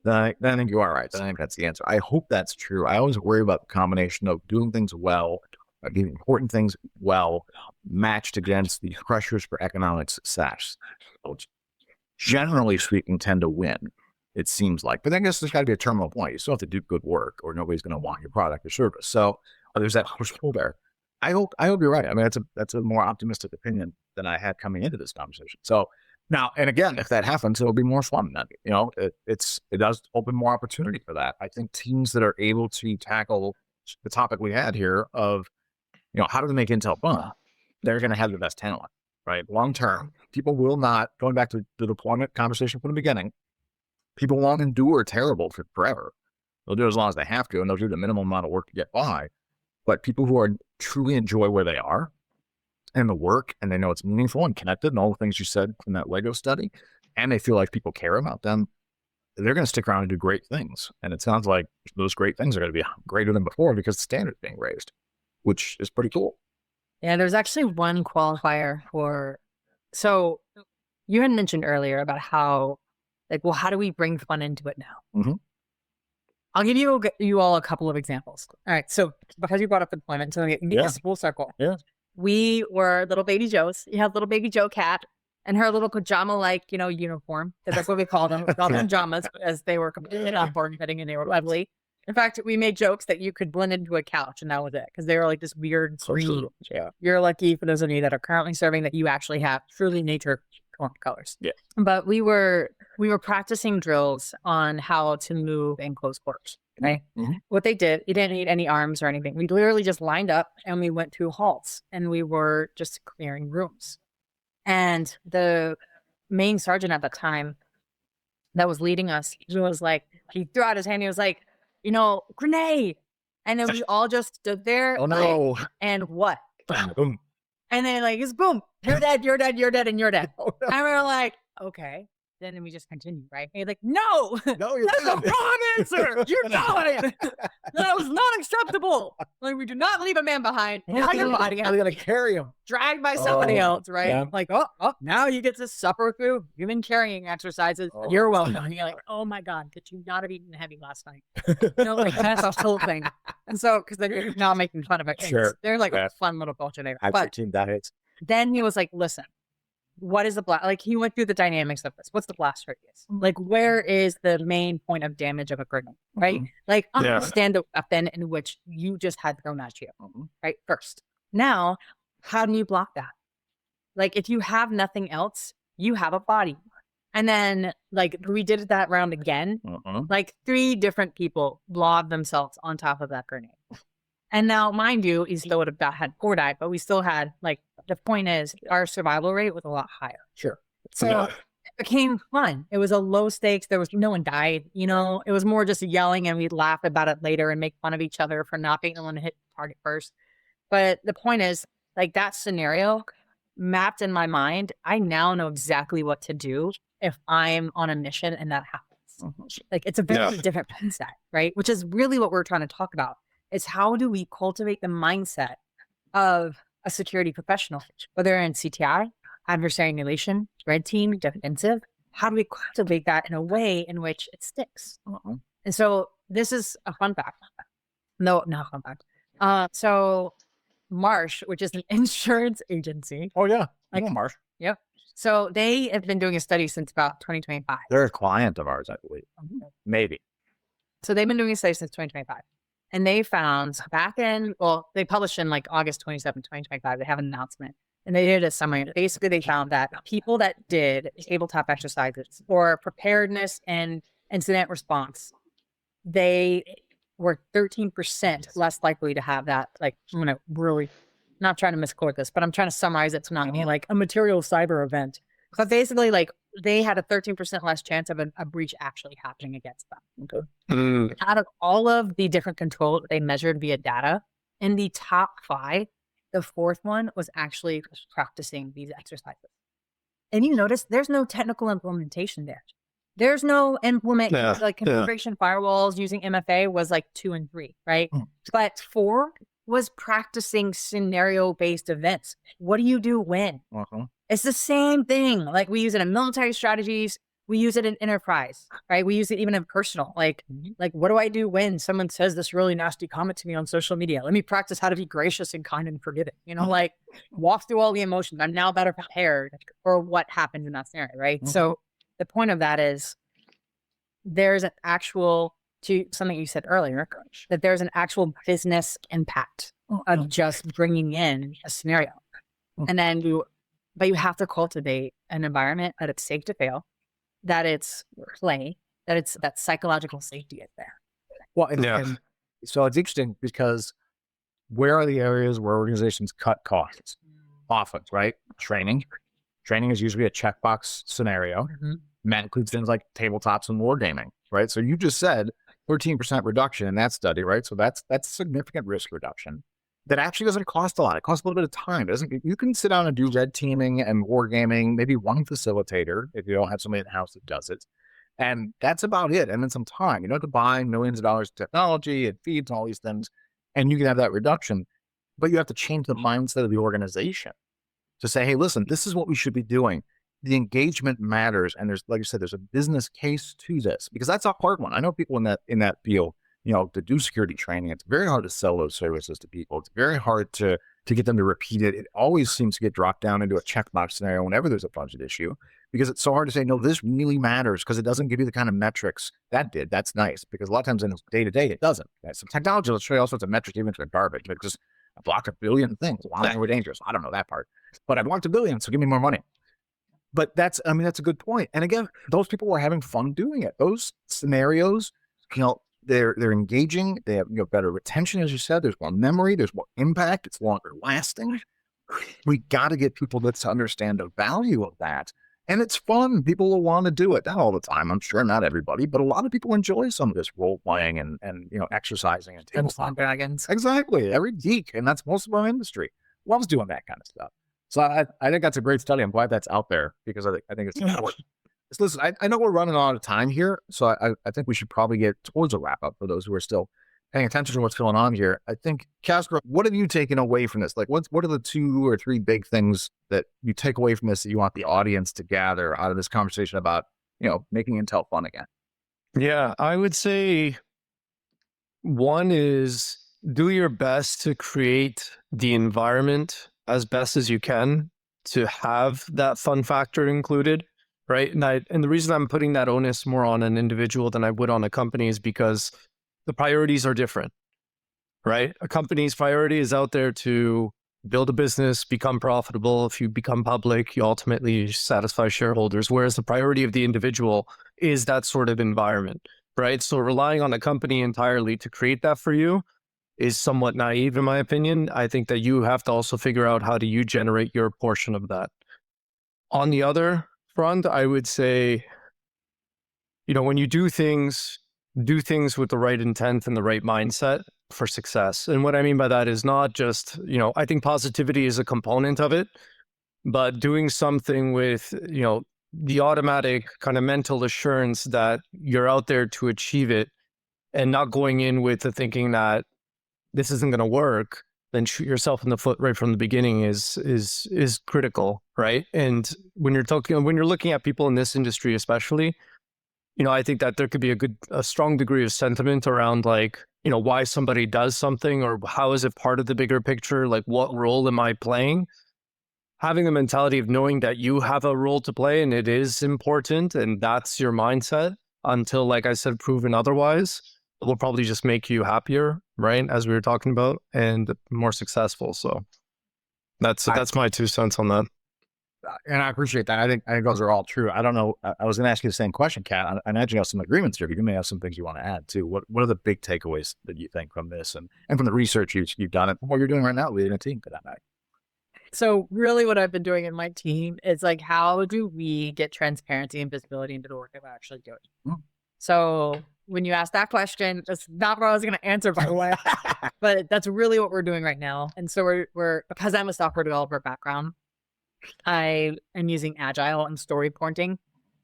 then I think you are right. Then I think that's the answer. I hope that's true. I always worry about the combination of doing things well, doing important things well, matched against the pressures for economic success, which generally speaking tend to win. It seems like, but I guess there's got to be a terminal point. You still have to do good work, or nobody's going to want your product or service. So there's that push-pull there. I hope you're right. I mean, that's a more optimistic opinion than I had coming into this conversation. So now, and again, if that happens, it'll be more fun. Then, you know, it does open more opportunity for that. I think teams that are able to tackle the topic we had here of, you know, how do we make Intel fun? They're going to have the best talent, right? Long term, people will not, going back to the deployment conversation from the beginning, people won't endure terrible for forever. They'll do it as long as they have to, and they'll do the minimum amount of work to get by. But people who are truly enjoy where they are and the work, and they know it's meaningful and connected, and all the things you said from that Lego study, and they feel like people care about them, they're going to stick around and do great things. And it sounds like those great things are going to be greater than before because the standard's being raised, which is pretty cool. Yeah, there's actually one qualifier for, so you had mentioned earlier about how, like, well, how do we bring fun into it now? I'll give you all a couple of examples. All right, so because you brought up deployment, so get this full circle. We were little baby Joes. You have little baby Joe cat and her little pajama-like, you know, uniform. That's what we called them. We called them pajamas as they were completely not form-fitting and they were lovely. In fact, we made jokes that you could blend into a couch and that was it because they were like this weird green. You're lucky, for those of you that are currently serving, that you actually have truly nature colors. But we were practicing drills on how to move in close quarters. Okay. What they did, you didn't need any arms or anything. We literally just lined up and we went through halls and we were just clearing rooms. And the main sergeant at the time that was leading us, he was like, he threw out his hand. He was like, you know, grenade. And then we all just stood there. Oh no. And what? Boom. And then like, it's boom. You're dead, you're dead, you're dead, and you're dead. And we were like, okay. then we just continue, right? And he's like, no, No, that's the wrong answer. You're not. That was not acceptable. Like, we do not leave a man behind. Now your body I'm gonna carry him. dragged by somebody else, right? Yeah. Like, oh, now you get to suffer through human carrying exercises. You're welcome. And you're like, oh my God, could you not have eaten heavy last night? Like that's a whole thing. And so, because they're not making fun of it. Sure. They're like a fun little culture there. High But protein diets. then he was like, listen, what is the blast? Like he went through the dynamics of this. What's the blast radius? Like where is the main point of damage of a grenade, right? Like understand the weapon in which you just had thrown at you, right? First. Now, how do you block that? Like if you have nothing else, you have a body. And then like we did that round again. Like 3 different people blobbed themselves on top of that grenade. And now, mind you, he still would have had 4 died, but we still had like, the point is our survival rate was a lot higher. Sure. So it became fun. It was a low stakes. No one died, you know, it was more just yelling and we'd laugh about it later and make fun of each other for not being the one to hit target first. But the point is like that scenario mapped in my mind. I now know exactly what to do if I'm on a mission and that happens. Like it's a very different mindset, right? Which is really what we're trying to talk about. Is how do we cultivate the mindset of a security professional, whether in CTI, adversary emulation, red team, defensive? How do we cultivate that in a way in which it sticks? And so this is a fun fact. No, not a fun fact. So Marsh, which is an insurance agency. Oh yeah, like Marsh. Yep. So they have been doing a study since about 2025. They're a client of ours, I believe. Maybe. So they've been doing a study since 2025. And they found they published in like August 27, 2025, they have an announcement. And they did a summary. Basically, they found that people that did tabletop exercises for preparedness and incident response, they were 13% less likely to have that. Like, I'm going to really, not trying to misquote this, but I'm trying to summarize it to not mean like a material cyber event. But basically, like, they had a 13% less chance of a breach actually happening against them. Out of all of the different controls they measured via data, in the top 5, the 4th one was actually practicing these exercises. And you notice there's no technical implementation there. There's no configuration firewalls using MFA was like 2 and 3, right? But 4 was practicing scenario-based events. What do you do when? It's the same thing. Like we use it in military strategies. We use it in enterprise, right? We use it even in personal. Like what do I do when someone says this really nasty comment to me on social media? Let me practice how to be gracious and kind and forgiving. You know, like walk through all the emotions. I'm now better prepared for what happened in that scenario, right? So the point of that is there's an actual, to something you said earlier, that there's an actual business impact of just bringing in a scenario. And then but you have to cultivate an environment that it's safe to fail, that it's play, that psychological safety is there. Well, and so it's interesting because where are the areas where organizations cut costs? Often, right? Training. Training is usually a checkbox scenario. That includes things like tabletops and wargaming, right? So you just said 13% reduction in that study, right? So that's significant risk reduction. That actually doesn't cost a lot. It costs a little bit of time. You can sit down and do red teaming and wargaming, maybe one facilitator if you don't have somebody in the house that does it. And that's about it. And then some time. You don't have to buy millions of dollars of technology and feeds and all these things. And you can have that reduction. But you have to change the mindset of the organization to say, hey, listen, this is what we should be doing. The engagement matters. And there's, like you said, there's a business case to this because that's a hard one. I know people in that field, you know, to do security training, it's very hard to sell those services to people. It's very hard to get them to repeat it. It always seems to get dropped down into a checkbox scenario whenever there's a budget issue, because it's so hard to say, no, this really matters because it doesn't give you the kind of metrics that did. That's nice because a lot of times in day to day, it doesn't. Some technology will show you all sorts of metrics, even if they're garbage, but just I blocked 1 billion things. Wow, they were dangerous. I don't know that part, but I blocked 1 billion, so give me more money. But that's a good point. And again, those people were having fun doing it. Those scenarios, you know, they're engaging. They have better retention, as you said. There's more memory. There's more impact. It's longer lasting. We got to get people to understand the value of that. And it's fun. People will want to do it. Not all the time, I'm sure, not everybody, but a lot of people enjoy some of this role playing and exercising and tabletop dragons. Exactly. Every geek, and that's most of our industry, loves doing that kind of stuff. So I think that's a great study. I'm glad that's out there because I think it's important. So listen, I know we're running out of time here, so I think we should probably get towards a wrap up for those who are still paying attention to what's going on here. I think, Kacper, what have you taken away from this? Like, what are the 2 or 3 big things that you take away from this that you want the audience to gather out of this conversation about, making Intel fun again? Yeah, I would say one is do your best to create the environment as best as you can to have that fun factor included, right? And the reason I'm putting that onus more on an individual than I would on a company is because the priorities are different, right? A company's priority is out there to build a business, become profitable. If you become public, you ultimately satisfy shareholders, whereas the priority of the individual is that sort of environment, right? So relying on a company entirely to create that for you is somewhat naive, in my opinion. I think that you have to also figure out how do you generate your portion of that. On the other front, I would say, when you do things with the right intent and the right mindset for success. And what I mean by that is not just, I think positivity is a component of it, but doing something with, the automatic kind of mental assurance that you're out there to achieve it and not going in with the thinking that this isn't going to work, then shoot yourself in the foot right from the beginning is critical, right? And when you're looking at people in this industry, especially, I think that there could be a strong degree of sentiment around why somebody does something or how is it part of the bigger picture? Like, what role am I playing? Having the mentality of knowing that you have a role to play and it is important and that's your mindset until, like I said, proven otherwise, it will probably just make you happier, right? As we were talking about, and more successful. So that's my 2 cents on that. And I appreciate that. I think those are all true. I don't know. I was going to ask you the same question, Kat. I imagine you have some agreements here, but you may have some things you want to add too. What are the big takeaways that you think from this and from the research you've done and from what you're doing right now leading a team for that matter? So really what I've been doing in my team is how do we get transparency and visibility into the work that we're actually doing? So when you ask that question, that's not what I was going to answer, by the way, but that's really what we're doing right now. And so we're because I'm a software developer background, I am using Agile and story pointing,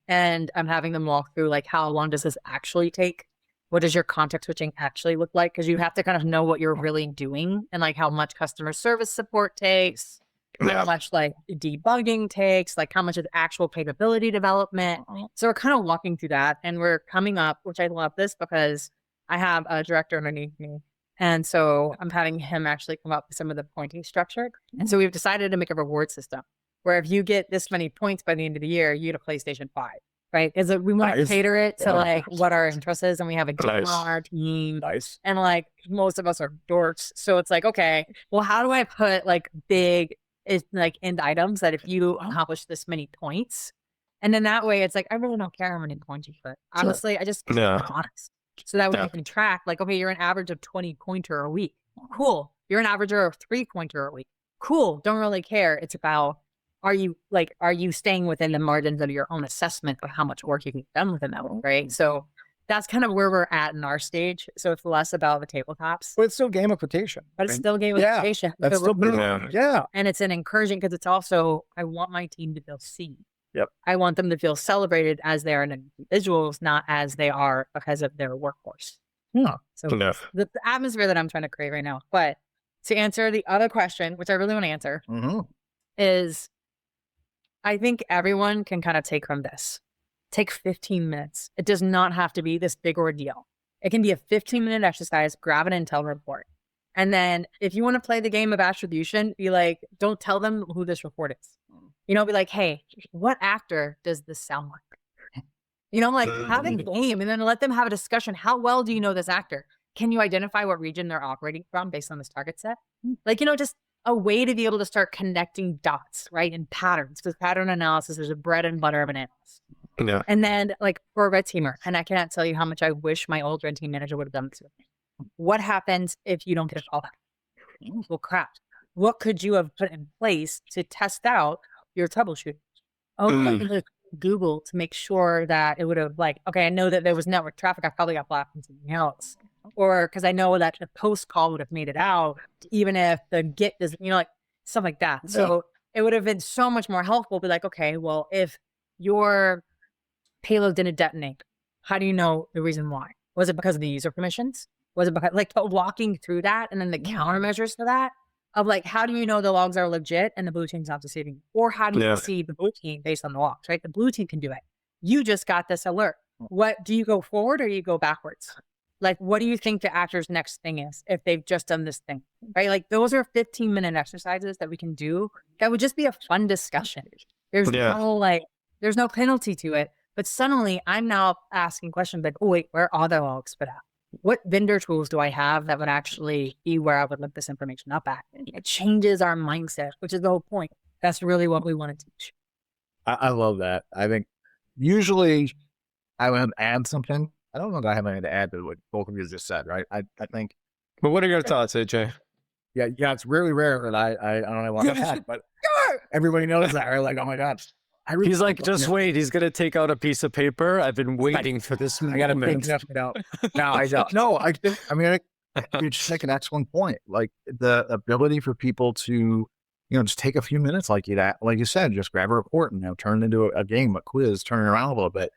and I'm having them walk through how long does this actually take? What does your context switching actually look like? Because you have to kind of know what you're really doing and how much customer service support takes, how much debugging takes, how much is actual capability development. So we're kind of walking through that, and we're coming up, which I love this because I have a director underneath me. And so I'm having him actually come up with some of the pointing structure. And so we've decided to make a reward system where if you get this many points by the end of the year, you get a PlayStation 5, right? Because we want to cater it to what our interest is. And we have a game on our team. Nice. And most of us are dorks. So it's okay, well, how do I put big end items that if you accomplish this many points, and then that way it's I really don't care how many points you put. Honestly, I just be honest. So that way you can track okay, you're an average of 20 pointer a week. Cool. You're an averager of 3 pointer a week. Cool. Don't really care. It's about are you staying within the margins of your own assessment of how much work you can get done within that one, right? So that's kind of where we're at in our stage. So it's less about the tabletops. But it's still gamification. But it's still gamification. That's still And it's an encouraging because it's also, I want my team to feel seen. Yep. I want them to feel celebrated as they are individuals, not as they are because of their workforce. So the atmosphere that I'm trying to create right now. But to answer the other question, which I really want to answer, is I think everyone can kind of take from this. Take 15 minutes. It does not have to be this big ordeal. It can be a 15-minute exercise, grab an intel report. And then if you want to play the game of attribution, be don't tell them who this report is. Be hey, what actor does this sound like? Have a game and then let them have a discussion. How well do you know this actor? Can you identify what region they're operating from based on this target set? Just a way to be able to start connecting dots, right? And patterns, because pattern analysis is a bread and butter of an analyst. Yeah. And then for a red teamer, and I cannot tell you how much I wish my old red team manager would have done this with me. What happens if you don't get a call back? Well, crap. What could you have put in place to test out your troubleshooting? Google to make sure that it would have okay, I know that there was network traffic. I probably got blocked from something else. Or because I know that the post call would have made it out, even if the get doesn't, stuff like that. So it would have been so much more helpful. Be okay, well, if your payload didn't detonate. How do you know the reason why? Was it because of the user permissions? Was it because like walking through that and then the countermeasures to that of like, how do you know the logs are legit and the blue team's not deceiving? Or how do you see the blue team based on the logs, right? The blue team can do it. You just got this alert. What do you go forward or you go backwards? Like, what do you think the actor's next thing is if they've just done this thing, right? Like those are 15-minute exercises that we can do. That would just be a fun discussion. There's there's no penalty to it. But suddenly I'm now asking questions like, oh wait, where are the logs for that? What vendor tools do I have that would actually be where I would look this information up at? It changes our mindset, which is the whole point. That's really what we want to teach. I love that. I think usually I would add something. I don't know that I have anything to add to what both of you just said, right? I think. But what are your thoughts, AJ? Yeah, it's really rare that I don't know what to add, but everybody knows that, right? Like, oh my God. He's like, just wait. He's going to take out a piece of paper. I've been waiting for this moment. I got to think it out. No, I don't. No, I think, you just make an excellent point. Like the ability for people to, just take a few minutes like you said, just grab a report and turn it into a game, a quiz, turn it around a little bit.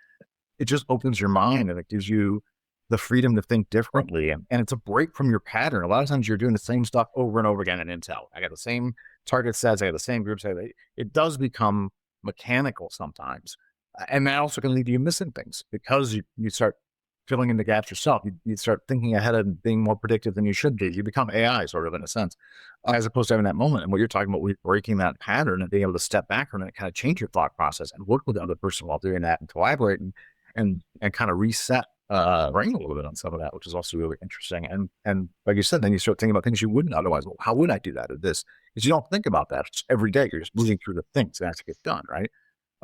It just opens your mind and it gives you the freedom to think differently. And it's a break from your pattern. A lot of times you're doing the same stuff over and over again in Intel. I got the same target sets. I got the same group sets. It does become mechanical sometimes. And that also can lead to you missing things because you start filling in the gaps yourself. You start thinking ahead and being more predictive than you should be. You become AI sort of in a sense, as opposed to having that moment. And what you're talking about, breaking that pattern and being able to step back from it and kind of change your thought process and work with the other person while doing that and collaborate and kind of reset brain a little bit on some of that, which is also really interesting. And like you said, then you start thinking about things you wouldn't otherwise. Well, how would I do that or this? Because you don't think about that every day. You're just moving through the things that have to get done, right?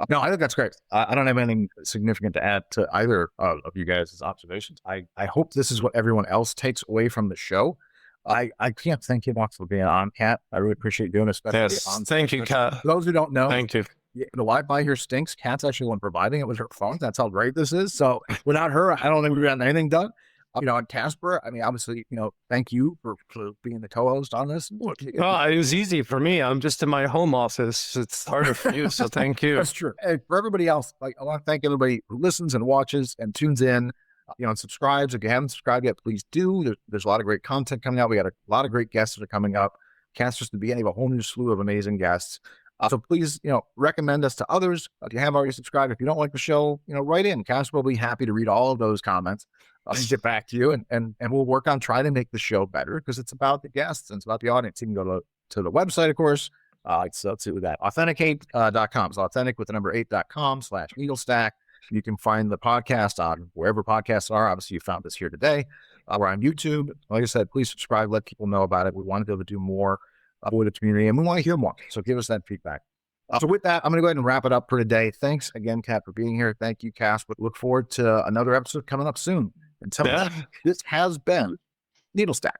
No, I think that's great. I don't have anything significant to add to either of you guys' observations. I hope this is what everyone else takes away from the show. I can't thank you enough for being on, Kat. I really appreciate doing this. Yes, thank you, Kat. For those who don't know, thank you. The Wi-Fi here stinks. Kat's actually the one providing it with her phone. That's how great this is. So without her, I don't think we've gotten anything done. And Kacper, obviously, thank you for being the co-host on this. Well, it was easy for me. I'm just in my home office. It's harder for you, so thank you. That's true. And for everybody else, I want to thank everybody who listens and watches and tunes in, and subscribes. If you haven't subscribed yet, please do. There's a lot of great content coming out. We got a lot of great guests that are coming up. Kat's just the beginning of a whole new slew of amazing guests. So please, recommend us to others. If you have already subscribed, if you don't like the show, write in. Kacper will be happy to read all of those comments. I'll get back to you and we'll work on trying to make the show better because it's about the guests and it's about the audience. You can go to the website, of course. So to that, authenticate.com. So authentic with the number 8.com/NeedleStack. You can find the podcast on wherever podcasts are. Obviously, you found this here today. We're on YouTube. Like I said, please subscribe. Let people know about it. We want to be able to do more with the community, and we want to hear more. So give us that feedback. So with that, I'm going to go ahead and wrap it up for today. Thanks again, Kat, for being here. Thank you, Cass. But look forward to another episode coming up soon. Until then, this has been NeedleStack.